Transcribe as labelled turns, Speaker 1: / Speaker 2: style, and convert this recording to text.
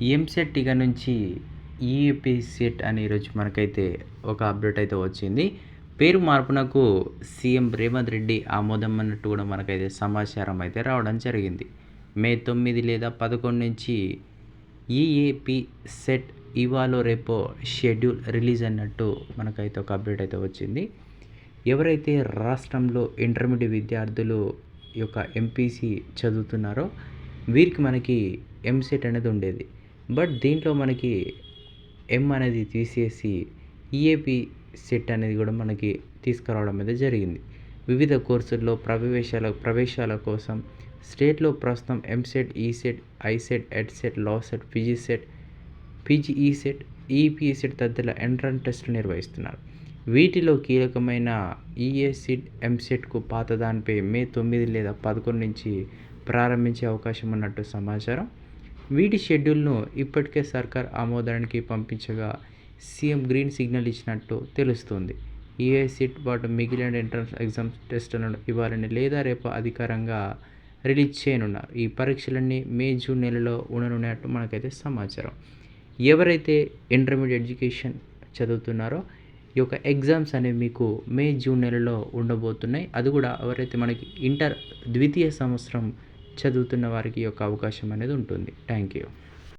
Speaker 1: ఎంసెట్ ఇక నుంచి EAP set అని ఈరోజు మనకైతే ఒక అప్డేట్ అయితే వచ్చింది. పేరు మార్పునకు సీఎం రేవంత్ రెడ్డి ఆమోదం అన్నట్టు కూడా మనకైతే సమాచారం అయితే రావడం జరిగింది. మే 9 లేదా 11 నుంచి ఈఏపీ సెట్ ఇవాళ రేపో షెడ్యూల్ రిలీజ్ అన్నట్టు మనకైతే ఒక అప్డేట్ అయితే వచ్చింది. ఎవరైతే రాష్ట్రంలో ఇంటర్మీడియట్ విద్యార్థులు యొక్క ఎంపీసీ చదువుతున్నారో వీరికి మనకి ఎంసెట్ అనేది ఉండేది. బట్ దీంట్లో మనకి అనేది తీసేసి ఈఏపీ సెట్ అనేది కూడా మనకి తీసుకురావడం అనేది జరిగింది. వివిధ కోర్సుల్లో ప్రవేశాల కోసం స్టేట్లో ప్రస్తుతం EAMCET, ECET, ICET, EdCET, LAWCET, PGECET, EAPCET తదితర ఎంట్రన్స్ టెస్టులు నిర్వహిస్తున్నారు. వీటిలో కీలకమైన ఈఏసెట్, ఎంసెట్కు పాత దానిపై మే 9 లేదా 11 నుంచి ప్రారంభించే అవకాశం ఉన్నట్టు సమాచారం. వీటి షెడ్యూల్ను ఇప్పటికే సర్కార్ ఆమోదానికి పంపించగా సీఎం గ్రీన్ సిగ్నల్ ఇచ్చినట్టు తెలుస్తుంది. ఈఏసెట్ పాటు మిగిలిన ఎంట్రన్స్ ఎగ్జామ్స్ టెస్టులను ఇవ్వాలని లేదా రేపు అధికారంగా రిలీజ్ చేయనున్నారు. ఈ పరీక్షలన్నీ మే, జూన్ నెలలో ఉండనున్నట్టు మనకైతే సమాచారం. ఎవరైతే ఇంటర్మీడియట్ ఎడ్యుకేషన్ చదువుతున్నారో ఈ యొక్క ఎగ్జామ్స్ అనేవి మీకు మే, జూన్ నెలలో ఉండబోతున్నాయి. అది కూడా ఎవరైతే మనకి ద్వితీయ సంవత్సరం చదువుతున్న వారికి యొక్క అవకాశం అనేది ఉంటుంది. Thank you.